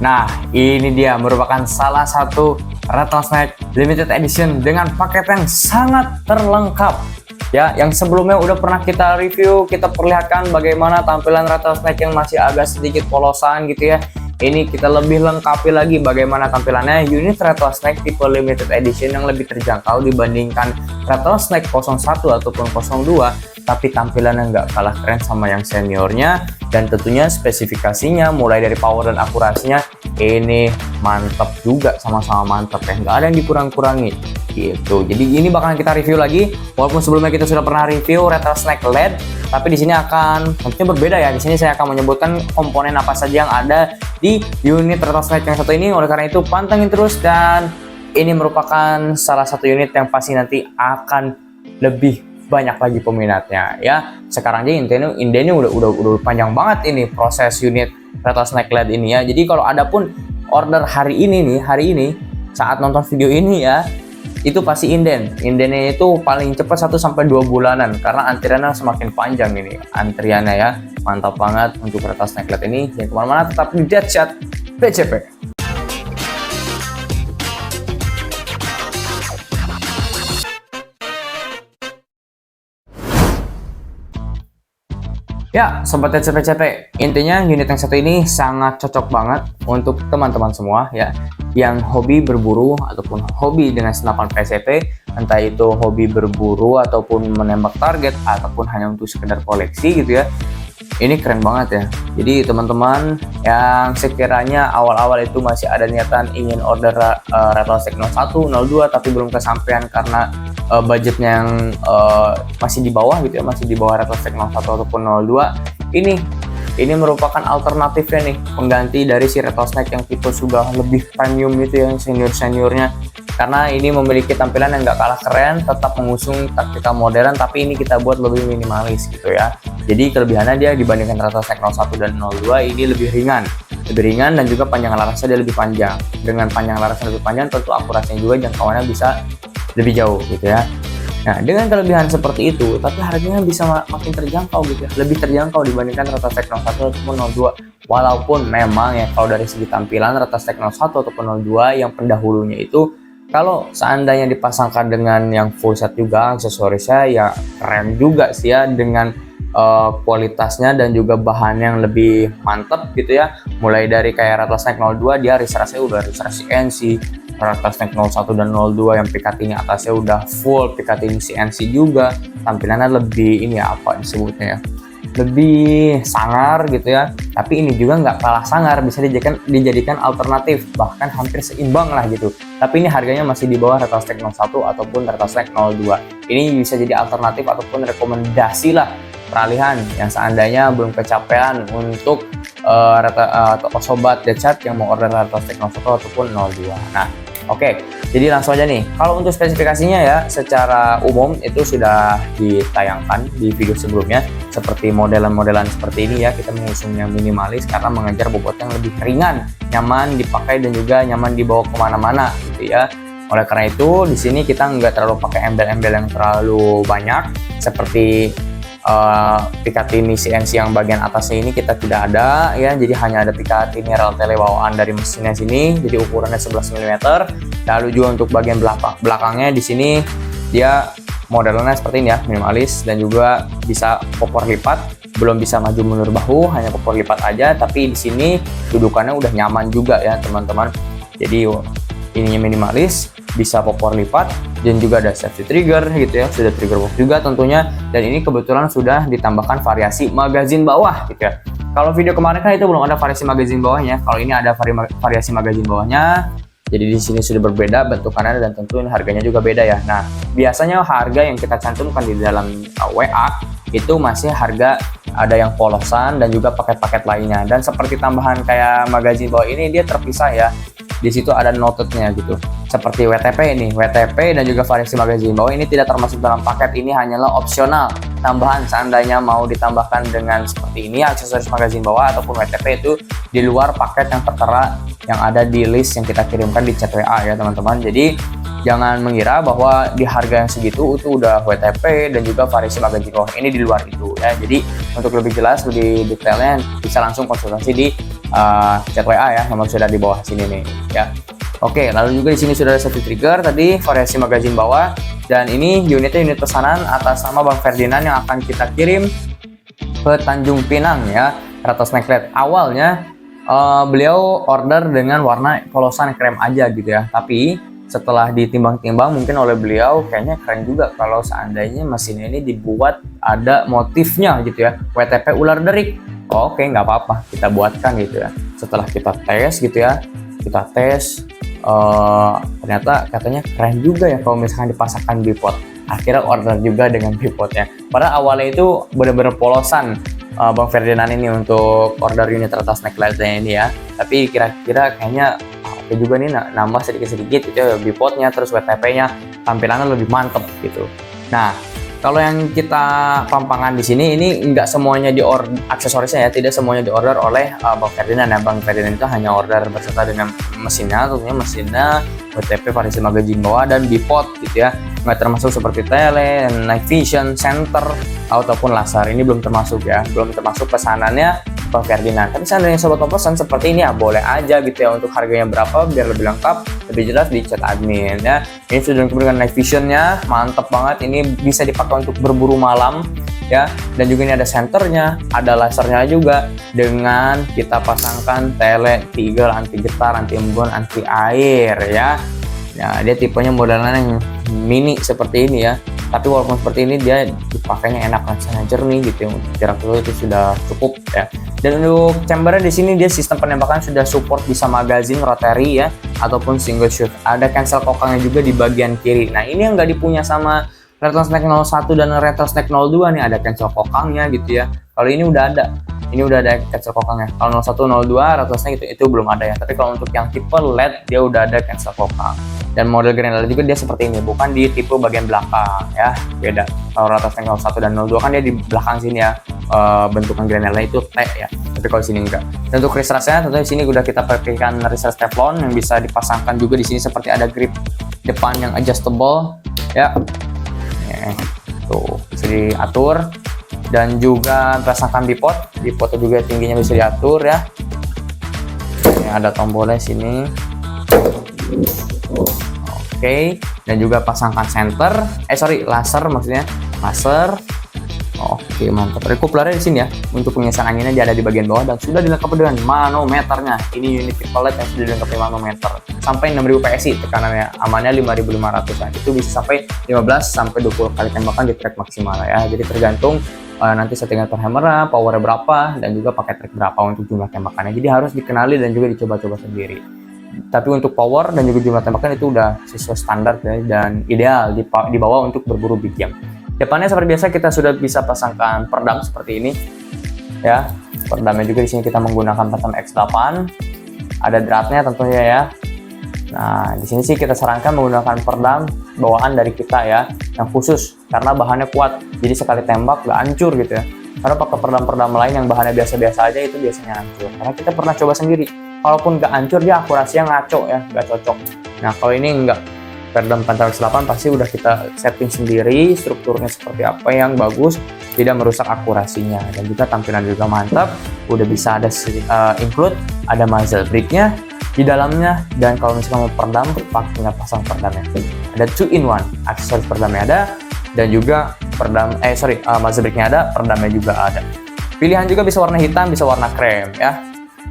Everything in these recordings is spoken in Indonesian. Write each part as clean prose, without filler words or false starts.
Nah, ini dia merupakan salah satu Rattlesnake Limited Edition dengan paket yang sangat terlengkap. Ya, yang sebelumnya udah pernah kita review, kita perlihatkan bagaimana tampilan Rattlesnake yang masih agak sedikit polosan gitu ya. Ini kita lebih lengkapi lagi bagaimana tampilannya unit Rattlesnake tipe Limited Edition yang lebih terjangkau dibandingkan Rattlesnake 01 ataupun 02, tapi tampilannya nggak kalah keren sama yang seniornya, dan tentunya spesifikasinya mulai dari power dan akurasinya ini mantap juga, sama-sama mantap ya, nggak ada yang dikurang-kurangi gitu. Jadi ini bakalan kita review lagi, walaupun sebelumnya kita sudah pernah review Rattlesnake LED, tapi di sini akan tentunya berbeda ya. Di sini saya akan menyebutkan komponen apa saja yang ada di unit Rattlesnake yang satu ini. Oleh karena itu pantengin terus, dan ini merupakan salah satu unit yang pasti nanti akan lebih banyak lagi peminatnya ya. Sekarang aja indenya udah panjang banget ini proses unit Rattlesnake LED ini ya. Jadi kalau ada pun order hari ini saat nonton video ini ya, itu pasti indennya itu paling cepat 1-2 bulanan, karena antriannya semakin panjang ini antriannya ya. Mantap banget untuk Rattlesnake LED ini. Jangan kemana-mana, tetap di Deadshot PCP. Ya, sobat CP, intinya unit yang satu ini sangat cocok banget untuk teman-teman semua ya, yang hobi berburu ataupun hobi dengan senapan PCP, entah itu hobi berburu ataupun menembak target ataupun hanya untuk sekedar koleksi gitu ya. Ini keren banget ya. Jadi teman-teman yang sekiranya awal-awal itu masih ada niatan ingin order Rattlesnake 01, 02 tapi belum kesampaian karena budgetnya yang masih di bawah gitu ya, masih di bawah Rattlesnake 01 ataupun 02, ini merupakan alternatifnya nih, pengganti dari si Rattlesnake yang tipe sudah lebih premium gitu ya, senior-seniornya, karena ini memiliki tampilan yang gak kalah keren, tetap mengusung taktika modern, tapi ini kita buat lebih minimalis gitu ya. Jadi kelebihannya dia dibandingkan Rattlesnake 01 dan 02 ini lebih ringan dan juga panjang larasnya dia lebih panjang. Dengan panjang larasnya lebih panjang, tentu akurasinya juga jangkauannya bisa lebih jauh gitu ya. Nah, dengan kelebihan seperti itu, tapi harganya bisa makin terjangkau gitu ya, lebih terjangkau dibandingkan Rattlesnake 01 ataupun 02. Walaupun memang ya kalau dari segi tampilan Rattlesnake 01 ataupun 02 yang pendahulunya itu, kalau seandainya dipasangkan dengan yang full set juga aksesorisnya ya keren juga sih ya, dengan kualitasnya dan juga bahan yang lebih mantap gitu ya. Mulai dari kayak Rattlesnake 02 dia risrasnya udah risras CNC, Rattlesnake 01 dan 02 yang PKT-nya atasnya udah full PKT CNC juga, tampilannya lebih ini ya, apa disebutnya ya, lebih sangar gitu ya. Tapi ini juga nggak kalah sangar, bisa dijadikan alternatif, bahkan hampir seimbang lah gitu. Tapi ini harganya masih di bawah Rattlesnake 01 ataupun Rattlesnake 02. Ini bisa jadi alternatif ataupun rekomendasi lah peralihan yang seandainya belum kecapean untuk sobat Deadshot yang mau order Rattlesnake 01 ataupun 02. Nah, oke, jadi langsung aja nih. Kalau untuk spesifikasinya ya, secara umum itu sudah ditayangkan di video sebelumnya. Seperti modelan-modelan seperti ini ya, kita mengusungnya minimalis karena mengejar bobot yang lebih ringan, nyaman dipakai dan juga nyaman dibawa kemana-mana gitu ya. Oleh karena itu, di sini kita nggak terlalu pakai embel-embel yang terlalu banyak seperti Picatinny CNC yang bagian atasnya ini kita tidak ada ya, jadi hanya ada Picatinny rel tele bawaan dari mesinnya sini, jadi ukurannya 11 mm. Lalu juga untuk bagian belakangnya di sini dia modelnya seperti ini ya, minimalis dan juga bisa popor lipat, belum bisa maju mundur bahu, hanya popor lipat aja. Tapi di sini dudukannya udah nyaman juga ya teman-teman. Jadi ininya minimalis, bisa popor lipat, dan juga ada safety trigger gitu ya, sudah trigger box juga tentunya. Dan ini kebetulan sudah ditambahkan variasi magazin bawah gitu ya. Kalau video kemarin kan itu belum ada variasi magazin bawahnya, kalau ini ada variasi magazin bawahnya. Jadi di sini sudah berbeda bentukannya dan tentu harganya juga beda ya. Nah, biasanya harga yang kita cantumkan di dalam WA itu masih harga ada yang polosan dan juga paket-paket lainnya. Dan seperti tambahan kayak magazin bawah ini dia terpisah ya. Di situ ada notednya gitu. Seperti WTP ini, WTP dan juga variasi magazin bawah ini tidak termasuk dalam paket, ini hanyalah opsional. tambahan seandainya mau ditambahkan dengan seperti ini aksesoris magazin bawah ataupun WTP itu di luar paket yang tertera yang ada di list yang kita kirimkan di chat WA ya teman-teman. Jadi jangan mengira bahwa di harga yang segitu itu udah WTP dan juga variasi magazin bawah, ini di luar itu ya. Jadi untuk lebih jelas, lebih detailnya bisa langsung konsultasi di chat WA ya, nomor sudah di bawah sini nih ya. Oke, lalu juga di sini sudah ada satu trigger tadi variasi magazin bawah, dan ini unitnya unit pesanan atas nama Bang Ferdinand yang akan kita kirim ke Tanjung Pinang ya, Kratos Necklet. Awalnya beliau order dengan warna polosan krem aja gitu ya, tapi setelah ditimbang-timbang mungkin oleh beliau kayaknya keren juga kalau seandainya mesin ini dibuat ada motifnya gitu ya, WTP ular derik. Oke, nggak apa-apa, kita buatkan gitu ya. Setelah kita tes gitu ya, kita tes ternyata katanya keren juga ya kalau misalkan dipasangkan bipod. Akhirnya order juga dengan bipodnya. Padahal awalnya itu bener-bener polosan Bang Ferdinand ini untuk order unit Kratos Necklet ini ya. Tapi kira-kira kayaknya oke juga nih nambah sedikit-sedikit gitu ya bipodnya, terus WTP-nya tampilannya lebih mantep gitu. Nah, kalau yang kita pampangan di sini ini nggak semuanya di order aksesorisnya ya, tidak semuanya di order oleh Bang Ferdinand ya. Bang Ferdinand itu hanya order beserta dengan mesinnya, tentunya mesinnya, WTP, variasi magazin bawah, dan bipod gitu ya. Nggak termasuk seperti tele, night vision, center, ataupun laser. Ini belum termasuk ya, belum termasuk pesanannya Bang Ferdinand. Tapi seandainya sobat mau pesan seperti ini ya boleh aja gitu ya, untuk harganya berapa biar lebih lengkap, lebih jelas di chat admin ya. Ini sudah dilengkapi dengan night visionnya, mantep banget. Ini bisa dipakai untuk berburu malam ya, dan juga ini ada senternya, ada lasernya juga, dengan kita pasangkan tele Tigel anti getar, anti embun, anti air ya. Nah, dia tipenya modelannya yang mini seperti ini ya. Tapi walaupun seperti ini dia dipakainya enak, rasanya jernih gitu ya. Untuk jarak jauh itu sudah cukup ya. Dan untuk chambernya di sini dia sistem penembakan sudah support bisa magazin rotary ya, ataupun single shoot. Ada cancel kokangnya juga di bagian kiri. Nah, ini yang nggak dipunya sama Rattlesnake 01 dan Rattlesnake 02 nih, ada cancel kokangnya gitu ya. Kalau ini udah ada. Ini udah ada cancel kokangnya. Kalau 01, 02 Rattlesnake itu belum ada ya. Tapi kalau untuk yang tipe LED dia udah ada cancel kokang. Dan model granula juga dia seperti ini, bukan di tipe bagian belakang ya, beda. Kalau Rattlesnake 01 dan 02 kan dia di belakang sini ya, bentukan granula itu T ya, tapi kalau sini enggak. Dan untuk wrist restnya tentunya di sini udah kita pakaikan wrist rest teflon yang bisa dipasangkan juga di sini, seperti ada grip depan yang adjustable ya. Tuh bisa diatur, dan juga pasangkan bipod juga tingginya bisa diatur ya. Ini ada tombolnya sini. Oke, dan juga pasangkan laser maksudnya, laser. Oke, mantap. Recouplernya di sini ya. Untuk pengisian anginnya dia ada di bagian bawah dan sudah dilengkapi dengan manometernya. Ini unit triple LED yang sudah dilengkapi manometer. Sampai 6000 PSI tekanannya, amannya 5500-an. Itu bisa sampai 15 sampai 20 kali tembakan di track maksimal ya. Jadi tergantung nanti settingan per hammernya, powernya berapa, dan juga pakai track berapa untuk jumlah tembakannya. Jadi harus dikenali dan juga dicoba-coba sendiri. Tapi untuk power dan juga jumlah tembakan itu udah sesuai standar ya, dan ideal dibawa untuk berburu big game. Depannya seperti biasa kita sudah bisa pasangkan peredam seperti ini ya. Peredamnya juga di sini kita menggunakan peredam X8. Ada dratnya tentunya ya. Nah, di sini sih kita sarankan menggunakan peredam bawaan dari kita ya, yang khusus karena bahannya kuat. Jadi sekali tembak nggak hancur gitu ya. Karena pakai peredam-peredam lain yang bahannya biasa-biasa aja itu biasanya hancur. Karena kita pernah coba sendiri. Kalaupun nggak hancur dia akurasinya ngaco ya, nggak cocok. Nah, kalau ini nggak, peredam Panther X8 pasti udah kita setting sendiri strukturnya seperti apa yang bagus, tidak merusak akurasinya, dan juga tampilan juga mantap. Udah bisa ada include ada muzzle brake-nya di dalamnya, dan kalau misalnya mau peredam tinggal pasang peredamnya. Ada 2-in-1, aksesoris peredamnya ada, dan juga muzzle brake-nya ada, peredamnya juga ada. Pilihan juga bisa warna hitam, bisa warna krem ya.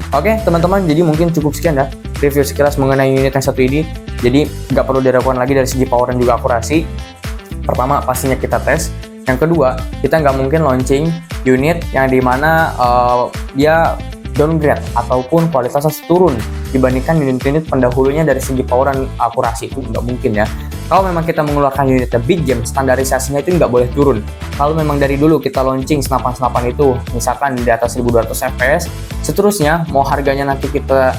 Oke teman-teman, jadi mungkin cukup sekian ya review sekilas mengenai unit yang satu ini. Jadi nggak perlu diragukan lagi dari segi power dan juga akurasi. Pertama pastinya kita tes. Yang kedua, kita nggak mungkin launching unit yang dimana dia downgrade ataupun kualitasnya turun dibandingkan unit-unit pendahulunya dari segi power dan akurasi. Itu nggak mungkin ya. Kalau memang kita mengeluarkan unit big game, standarisasinya itu nggak boleh turun. Kalau memang dari dulu kita launching senapan-senapan itu misalkan di atas 1200 fps, seterusnya mau harganya nanti kita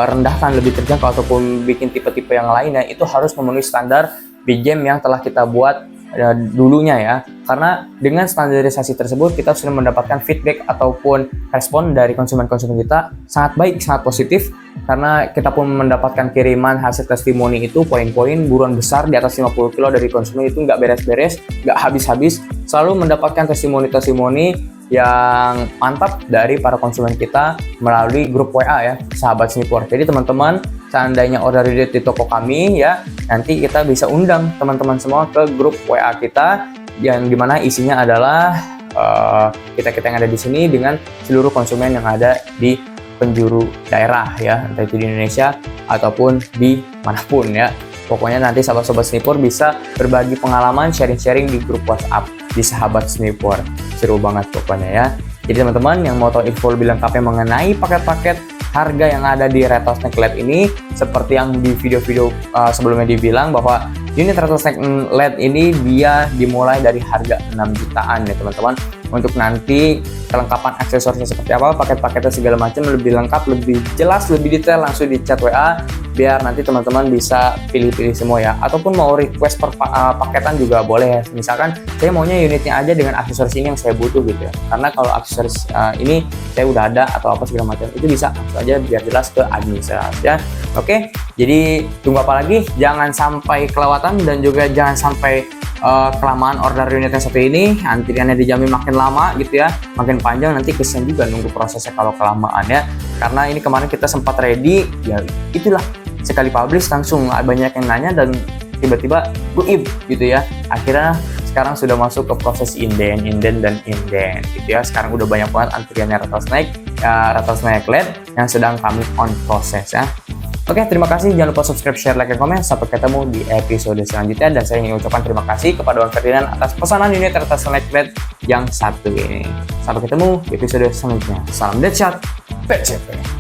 rendahkan lebih terjangkau ataupun bikin tipe-tipe yang lainnya, itu harus memenuhi standar big game yang telah kita buat dulunya ya. Karena dengan standarisasi tersebut kita sudah mendapatkan feedback ataupun respon dari konsumen-konsumen kita sangat baik, sangat positif, karena kita pun mendapatkan kiriman hasil testimoni itu poin-poin buruan besar di atas 50 kilo dari konsumen itu nggak beres-beres, nggak habis-habis, selalu mendapatkan testimoni-testimoni yang mantap dari para konsumen kita melalui grup WA ya, sahabat Snipur. Jadi teman-teman, seandainya order di toko kami ya, nanti kita bisa undang teman-teman semua ke grup WA kita yang dimana isinya adalah kita-kita yang ada di sini dengan seluruh konsumen yang ada di penjuru daerah ya, entah itu di Indonesia ataupun di manapun ya. Pokoknya nanti sahabat-sahabat Snipur bisa berbagi pengalaman, sharing-sharing di grup WhatsApp di sahabat Snipur. Seru banget pokoknya ya. Jadi teman-teman yang mau tahu info lebih lengkapnya mengenai paket-paket harga yang ada di Rattlesnake LED ini, seperti yang di video-video sebelumnya dibilang bahwa unit Rattlesnake LED ini dia dimulai dari harga 6 jutaan ya teman-teman. Untuk nanti kelengkapan aksesorisnya seperti apa, paket-paketnya segala macam lebih lengkap, lebih jelas, lebih detail, langsung di chat WA biar nanti teman-teman bisa pilih-pilih semua ya. Ataupun mau request per paketan juga boleh ya. Misalkan saya maunya unitnya aja dengan aksesoris ini yang saya butuh gitu ya. Karena kalau aksesoris ini saya udah ada atau apa segala macam, itu bisa langsung aja biar jelas ke administrasi ya. Oke, jadi tunggu apa lagi? Jangan sampai kelewatan dan juga jangan sampai kelamaan order unit yang satu ini, antriannya dijamin makin lama gitu ya, makin panjang, nanti kesian juga nunggu prosesnya kalau kelamaan ya. Karena ini kemarin kita sempat ready, ya itulah sekali publish langsung banyak yang nanya dan tiba-tiba goib gitu ya. Akhirnya sekarang sudah masuk ke proses inden gitu ya. Sekarang udah banyak banget antriannya Rattlesnake LED yang sedang kami on proses ya. Oke, terima kasih. Jangan lupa subscribe, share, like, dan komen. Sampai ketemu di episode selanjutnya. Dan saya ingin ucapkan terima kasih kepada Wan Ferdinand atas pesanan unit Rattlesnake LED yang satu ini. Sampai ketemu di episode selanjutnya. Salam Deadshot PCP.